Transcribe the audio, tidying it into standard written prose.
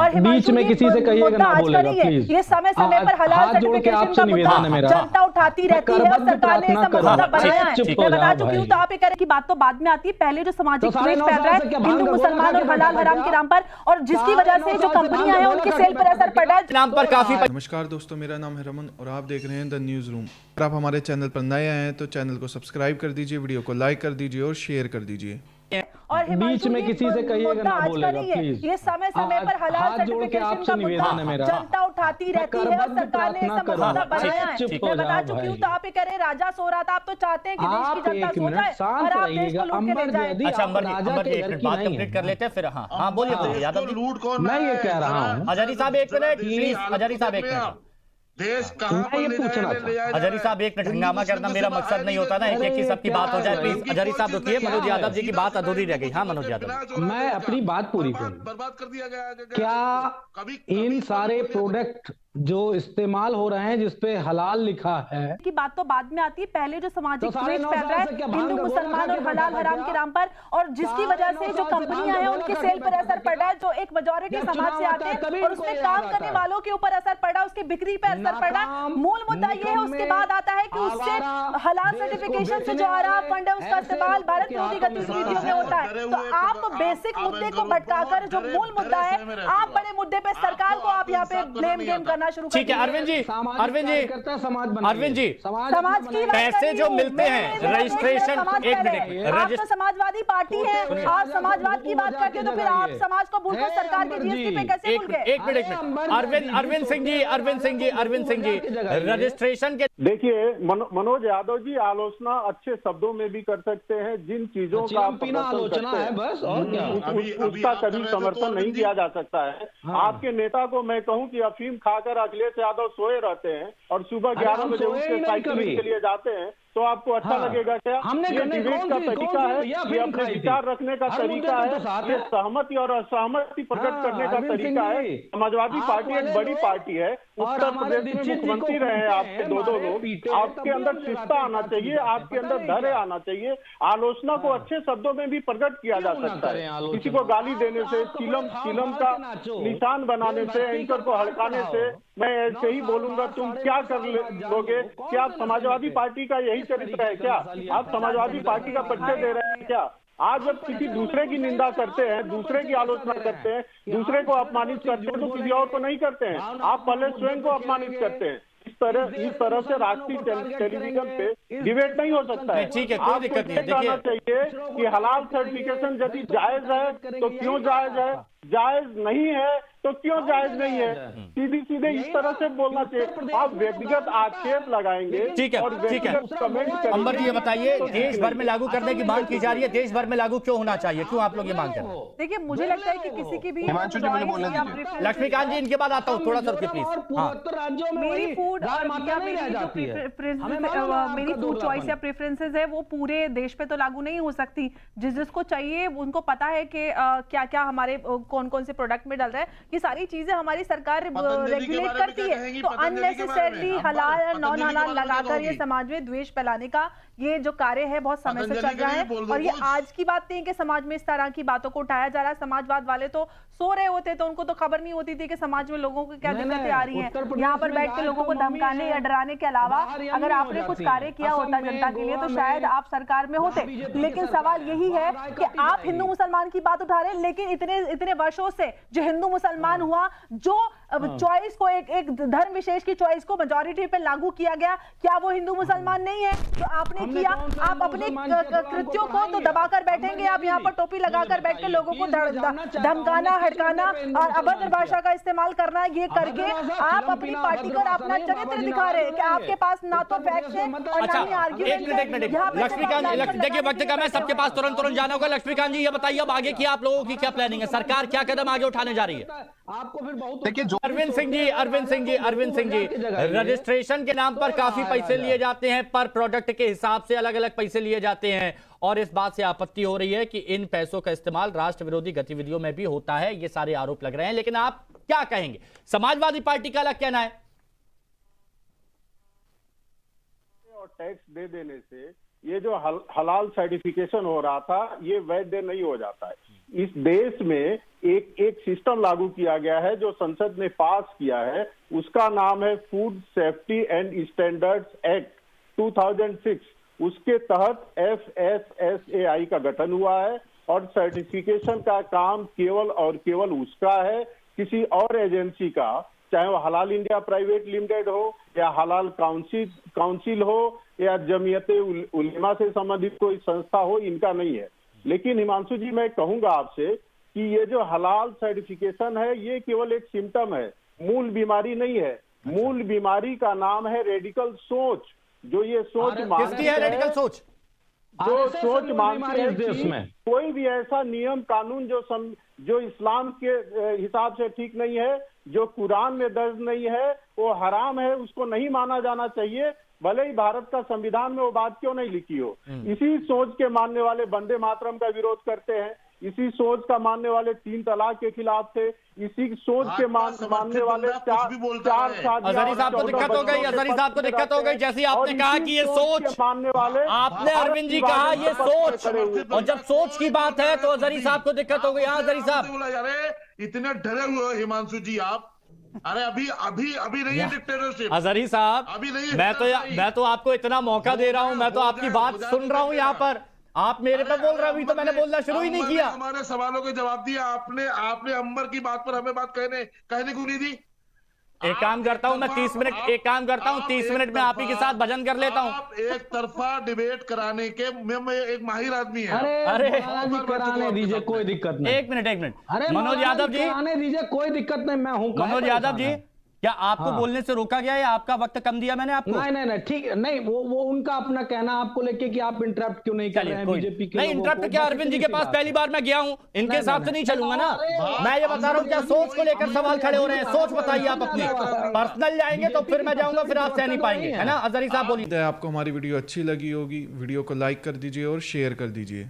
और बीच में किसी से कहिएगा ना बोलेगा प्लीज। ये समय समय पर हलाल सर्टिफिकेशन का मुद्दा जनता उठाती रहती है और सरकार ने ऐसा मसला बनाया है। मैं बता चुकी हूँ, तो आप ये कह रहे की बात तो बाद में आती है, पहले जो सामाजिक द्वेष फैल रहा है हिंदू मुसलमान और हलाल हराम के नाम पर, और जिसकी वजह से जो कंपनियां हैं उनके सेल पर असर पड़ा है नाम पर काफी। नमस्कार दोस्तों, मेरा नाम है रमन और आप देख रहे हैं द न्यूज रूम। अगर आप हमारे चैनल पर नए आए हैं तो चैनल को सब्सक्राइब कर दीजिए, वीडियो को लाइक कर दीजिए और शेयर कर दीजिए। और बीच में किसी से कहिएगा ना बोलेगा प्लीज। ये समय समय पर हलाल सर्टिफिकेशन का मुद्दा जनता उठाती रहती है और सरकार ने ऐसा मसला बनाया है। मैं बता चुकी हूँ, तो आप ये कह रहे राजा सो रहा था, आप तो चाहते हैं कि देश की जनता सो जाए और आप देश को लूट के ले जाए। अच्छा अंबर जी एक मिनट बात कंप्लीट कर लेते हैं फिर। हाँ बोलिए यादव जी। लूट कौन? मैं ये कह रहा हूँ हजारी साहब एक मिनट प्लीज। हजारी साहब एक मिनट। देश कहां पर ले जाए? हजारी साहब एक मिनट, हंगामा करना मेरा मकसद नहीं होता ना, एक एक की सबकी बात हो जाए प्लीज। हजारी साहब रुकिए, मनोज यादव जी की बात अधूरी रह गई। हाँ मनोज यादव, मैं अपनी बात पूरी करूं। बर्बाद कर दिया गया। क्या इन सारे प्रोडक्ट जो इस्तेमाल हो रहे हैं जिसपे हलाल लिखा है की बात तो बाद में आती है, पहले जो सामाजिक द्वेष फैल रहा है हिंदू मुसलमान और हलाल हराम के नाम पर, और जिसकी वजह से जो कंपनियां हैं उनके सेल पर असर पड़ रहा है, जो एक मेजॉरिटी समाज से आते हैं और उसमें काम करने वालों के ऊपर असर पड़ रहा है, उसकी बिक्री पर असर पड़ रहा है। मूल मुद्दा ये है। उसके बाद आता है कि उससे हलाल सर्टिफिकेशन से जो आ रहा फंड है उसका इस्तेमाल भारत विरोधी गतिविधियों में होता है। तो आप बेसिक मुद्दे को भटकाकर जो मूल मुद्दा है, आप बड़े मुद्दे पे सरकार को आप यहाँ पे ब्लेम गेम करना शुरू कर। ठीक है अरविंद जी, अरविंद जी समाज की पैसे जो मिलते हैं रजिस्ट्रेशन, एक मिनट, आप तो समाजवादी पार्टी है, आप समाजवाद की बात करते हो तो फिर आप समाज को भूलकर सरकार के जीएसटी पे कैसे भूल गए? एक मिनट अरविंद सिंह जी रजिस्ट्रेशन के देखिए मनोज यादव जी, आलोचना अच्छे शब्दों में भी कर सकते हैं। जिन चीजों का आलोचना है बस, और क्या उसका कभी समर्थन नहीं किया जा सकता है। आपके नेता को मैं कहूं कि अफीम खाकर अखिलेश यादव सोए रहते हैं और सुबह 11 बजे उसके साइकिलिंग के लिए जाते हैं, तो आपको अच्छा लगेगा क्या? ये डिबेट का तरीका है, ये अपने विचार रखने का तरीका है, ये सहमति और असहमति प्रकट करने का तरीका है। समाजवादी पार्टी एक बड़ी पार्टी है, उत्तर प्रदेश में मुख्यमंत्री रहे हैं आपके दो लोग। आपके अंदर शिस्ता आना चाहिए, आपके अंदर धैर्य आना चाहिए। आलोचना को अच्छे शब्दों में भी प्रकट किया जा सकता है। किसी को गाली देने से, चिलम का निशान बनाने से, एंकर को हड़काने से मैं ऐसे ही बोलूंगा तुम क्या कर लोगे? क्या आप समाजवादी पार्टी का यही चरित्र है क्या? आप समाजवादी पार्टी का परिचय दे रहे हैं क्या? आज जब किसी दूसरे की निंदा करते हैं, दूसरे की आलोचना करते हैं, दूसरे को अपमानित करते हैं, तो किसी और को नहीं करते हैं। आप पहले स्वयं को अपमानित करते हैं। इस तरह से राष्ट्रीय टेलीविजन पे डिबेट नहीं हो सकता है। ठीक है, कोई दिक्कत नहीं है। कहना चाहिए कि हलाल सर्टिफिकेशन यदि जायज है तो क्यों जायज है, जायज नहीं है तो क्यों जायज नहीं है, सीधे इस तरह से बोलना चाहिए। आप व्यक्तिगत आक्षेप लगाएंगे। ठीक है, ठीक है अंबर जी, ये बताइए देश भर में लागू करने की मांग की जा रही है, देश भर में लागू क्यों होना चाहिए, क्यों आप लोग ये मांग कर रहे हैं? देखिए मुझे लगता है कि किसी की भी लक्ष्मीकांत जी इनके बाद आता हूँ, थोड़ा सा प्लीज। मेरी फूड मेरी फूड चॉइस या प्रेफरेंसेस है वो पूरे देश पे तो लागू नहीं हो सकती। जिसको चाहिए उनको पता है कि क्या क्या हमारे कौन कौन से प्रोडक्ट में डल रहा है। ये सारी चीजें हमारी सरकार रेगुलेट करती है। तो अननेसेसरली हलाल और नॉन हलाल लगाकर ये समाज में द्वेष फैलाने का ये जो कार्य है बहुत समय से चल रहा है। और ये आज की बात नहीं कि समाज में इस तरह की बातों को उठाया जा रहा है। समाजवाद वाले तो सो रहे होते तो उनको तो खबर नहीं होती थी कि समाज में लोगों को क्या दिक्कतें आ रही हैं। यहाँ पर बैठ के लोगों को धमकाने या डराने के अलावा अगर आपने कुछ कार्य किया होता जनता के लिए तो शायद आप सरकार में होते। लेकिन सवाल यही है कि आप हिंदू मुसलमान की बात उठा रहे हैं, लेकिन इतने वर्षों से जो हिंदू मुसलमान हुआ, जो चॉइस को एक धर्म विशेष की चॉइस को मेजॉरिटी पे लागू किया गया, क्या वो हिंदू मुसलमान नहीं है? तो आपने किया, आप अपने कृत्यों को तो दबाकर बैठेंगे। आप यहाँ पर टोपी लगाकर बैठ के लोगों को धमकाना, हड़काना और अभद्र भाषा का इस्तेमाल करना, ये करके आप अपनी पार्टी को अपना चरित्र दिखा रहे हैं कि आपके पास ना तो फैक्ट्स है और ना ही आर्ग्यूमेंट है। लक्ष्मीकांत देखिए वक्त कम है, सबके पास तुरंत जाना होगा। लक्ष्मीकांत जी ये बताइए अब आगे की आप लोगों की क्या प्लानिंग है, सरकार क्या कदम आगे उठाने जा रही है? आपको फिर बहुत देखिए अरविंद सिंह जी रजिस्ट्रेशन के नाम पर काफी पैसे लिए जाते हैं, पर प्रोडक्ट के हिसाब से अलग अलग पैसे लिए जाते हैं, और इस बात से आपत्ति हो रही है कि इन पैसों का इस्तेमाल राष्ट्र विरोधी गतिविधियों में भी होता है। ये सारे आरोप लग रहे हैं, लेकिन आप क्या कहेंगे? समाजवादी पार्टी का अलग कहना है। और टैक्स दे देने से ये जो हलाल सर्टिफिकेशन हो रहा था ये वैध नहीं हो जाता है। इस देश में एक सिस्टम लागू किया गया है जो संसद ने पास किया है, उसका नाम है food safety and standards act 2006। उसके तहत FSSAI का गठन हुआ है और सर्टिफिकेशन का काम केवल और केवल उसका है, किसी और एजेंसी का, चाहे वो हलाल इंडिया प्राइवेट लिमिटेड हो या हलाल काउंसिल हो या जमीयत उलेमा से संबंधित कोई संस्था हो, इनका नहीं है। लेकिन हिमांशु जी, मैं कहूंगा आपसे कि ये जो हलाल सर्टिफिकेशन है ये केवल एक सिम्टम है, मूल बीमारी नहीं है। मूल बीमारी का नाम है रेडिकल सोच। जो ये सोच किसकी है रेडिकल सोच? जो सोच मानती है कि कोई भी ऐसा नियम कानून जो इस्लाम के हिसाब से ठीक नहीं है, जो कुरान में दर्ज नहीं है, वो हराम है, उसको नहीं माना जाना चाहिए, भले ही भारत का संविधान में वो बात क्यों नहीं लिखी हो। इसी सोच के मानने वाले वंदे मातरम का विरोध करते हैं, इसी सोच का मानने वाले 3 तलाक के खिलाफ थे, इसी सोच के मानने वाले चार अजहरी साहब को दिक्कत हो गई, अजहरी साहब को दिक्कत हो गई। जैसे आपने कहा कि ये सोच मानने वाले, आपने अरविंद जी कहा ये सोच, और जब सोच की बात है तो अजहरी साहब को दिक्कत हो गई। हाँ अजहरी साहब, अरे इतने डरे हुए हो हिमांशु जी आप। अरे अभी नहीं है डिक्टेटरशिप अजहरी साहब, अभी नहीं है। मैं तो आपको इतना मौका दे रहा हूं, मैं तो आपकी बात सुन रहा हूं यहाँ पर, आप मेरे पे बोल रहे हो। अभी तो मैंने बोलना शुरू ही नहीं किया। हमारे सवालों के जवाब दिया आपने अंबर की बात पर हमें बात कहने क्यों नहीं दी? एक काम करता हूं मैं 30 मिनट, एक काम करता हूं 30 मिनट में आप ही के साथ भजन कर लेता हूं। आप एक तरफा डिबेट कराने के में एक माहिर आदमी है। अरे कराने दीजिए, कोई दिक्कत नहीं। एक मिनट मनोज यादव जी, कराने दीजिए, कोई दिक्कत नहीं, मैं हूं। मनोज यादव जी, क्या आपको बोलने से रोका गया या आपका वक्त कम दिया मैंने आपको? नहीं ठीक नहीं, वो उनका अपना कहना आपको लेके कि आप इंटरप्ट क्यों नहीं कर रहे हैं बीजेपी के। नहीं इंटरप्ट क्या, अरविंद जी के पास पहली बार मैं गया हूं, इनके हिसाब से नहीं चलूंगा ना। मैं ये बता रहा हूं क्या सोच को लेकर सवाल खड़े हो रहे हैं। सोच बताइए आप अपनी, पर्सनल जाएंगे तो फिर मैं जाऊंगा, फिर आप सह नहीं पाएंगे, है ना। अजहरी साहब बोलिए। आपको हमारी वीडियो अच्छी लगी होगी, वीडियो को लाइक कर दीजिए और शेयर कर दीजिए।